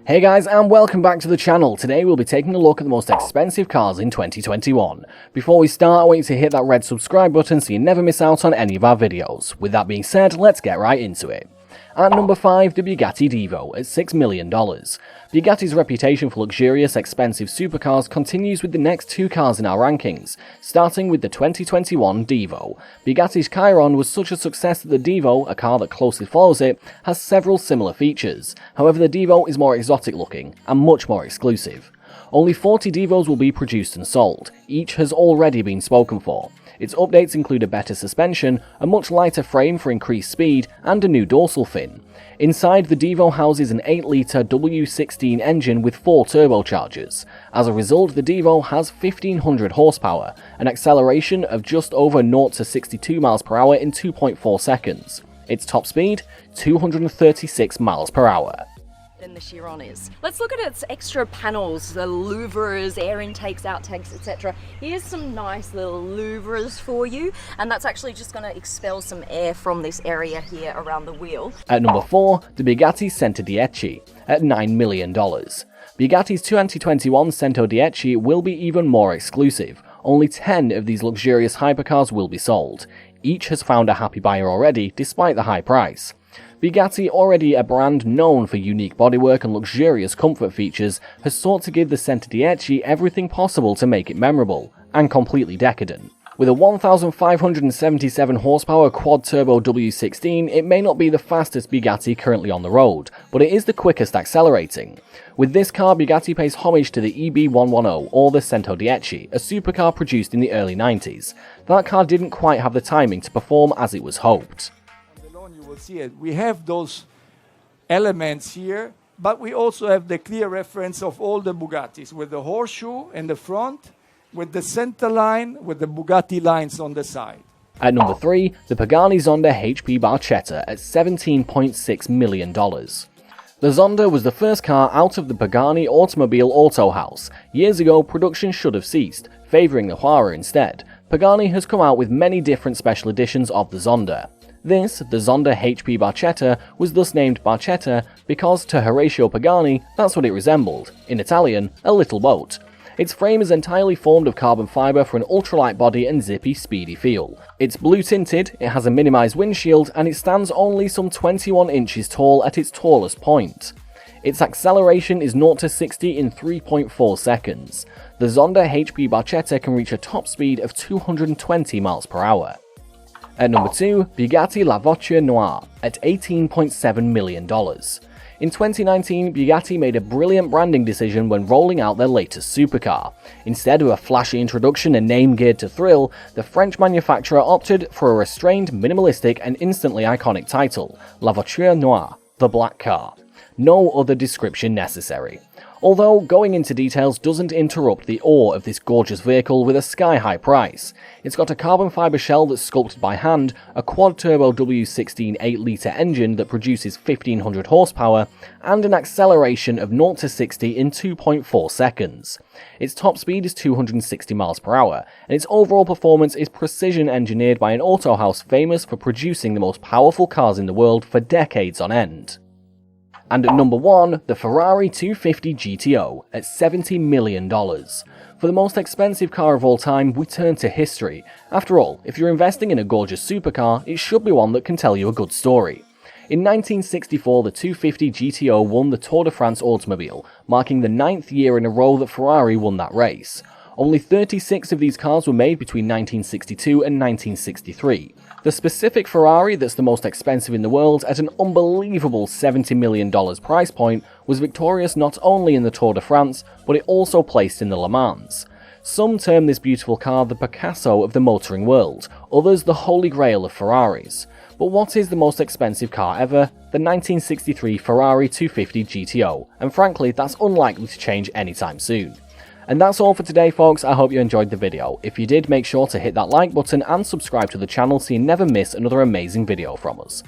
Hey guys, and welcome back to the channel. Today we'll be taking a look at the most expensive cars in 2021. Before we start, I want you to hit that red subscribe button so you never miss out on any of our videos. With that being said, let's get right into it. At number 5, the Bugatti Divo at $6 million. Bugatti's reputation for luxurious, expensive supercars continues with the next two cars in our rankings, starting with the 2021 Divo. Bugatti's Chiron was such a success that the Divo, a car that closely follows it, has several similar features. However, the Divo is more exotic looking and much more exclusive. Only 40 Divos will be produced and sold. Each has already been spoken for. Its updates include a better suspension, a much lighter frame for increased speed, and a new dorsal fin. Inside, the Divo houses an 8-litre W16 engine with 4 turbochargers. As a result, the Divo has 1500 horsepower, an acceleration of just over 0 to 62 miles per hour in 2.4 seconds. Its top speed, 236 miles per hour. Than the Chiron is. Let's look at its extra panels, the louvres, air intakes, outtakes, etc. Here's some nice little louvres for you, and that's actually just going to expel some air from this area here around the wheel. At number 4, the Bugatti Centodieci at $9 million. Bugatti's 2021 Centodieci will be even more exclusive. Only 10 of these luxurious hypercars will be sold. Each has found a happy buyer already, despite the high price. Bugatti, already a brand known for unique bodywork and luxurious comfort features, has sought to give the Centodieci everything possible to make it memorable, and completely decadent. With a 1,577 horsepower quad-turbo W16, it may not be the fastest Bugatti currently on the road, but it is the quickest accelerating. With this car, Bugatti pays homage to the EB110, or the Centodieci, a supercar produced in the early 90s. That car didn't quite have the timing to perform as it was hoped. You will see it. We have those elements here, but we also have the clear reference of all the Bugattis with the horseshoe in the front, with the center line, with the Bugatti lines on the side. At number 3, the Pagani Zonda HP Barchetta at $17.6 million. The Zonda was the first car out of the Pagani Automobile Auto House. Years ago, production should have ceased, favouring the Huara instead. Pagani has come out with many different special editions of the Zonda. This, the Zonda HP Barchetta, was thus named Barchetta because, to Horacio Pagani, that's what it resembled. In Italian, a little boat. Its frame is entirely formed of carbon fibre for an ultralight body and zippy, speedy feel. It's blue-tinted, it has a minimised windshield, and it stands only some 21 inches tall at its tallest point. Its acceleration is 0 to 60 in 3.4 seconds. The Zonda HP Barchetta can reach a top speed of 220 miles per hour. At number 2, Bugatti La Voiture Noire at $18.7 million. In 2019, Bugatti made a brilliant branding decision when rolling out their latest supercar. Instead of a flashy introduction and name geared to thrill, the French manufacturer opted for a restrained, minimalistic and instantly iconic title, La Voiture Noire, the Black Car. No other description necessary. Although going into details doesn't interrupt the awe of this gorgeous vehicle with a sky-high price. It's got a carbon fibre shell that's sculpted by hand, a quad-turbo W16 8-litre engine that produces 1500 horsepower, and an acceleration of 0 to 60 in 2.4 seconds. Its top speed is 260 miles per hour, and its overall performance is precision engineered by an auto house famous for producing the most powerful cars in the world for decades on end. And at number 1, the Ferrari 250 GTO at $70 million. For the most expensive car of all time, we turn to history. After all, if you're investing in a gorgeous supercar, it should be one that can tell you a good story. In 1964, the 250 GTO won the Tour de France Automobile, marking the 9th year in a row that Ferrari won that race. Only 36 of these cars were made between 1962 and 1963. The specific Ferrari that's the most expensive in the world at an unbelievable $70 million price point was victorious not only in the Tour de France, but it also placed in the Le Mans. Some term this beautiful car the Picasso of the motoring world, others the holy grail of Ferraris. But what is the most expensive car ever? The 1963 Ferrari 250 GTO, and frankly that's unlikely to change anytime soon. And that's all for today folks, I hope you enjoyed the video. If you did, make sure to hit that like button and subscribe to the channel so you never miss another amazing video from us.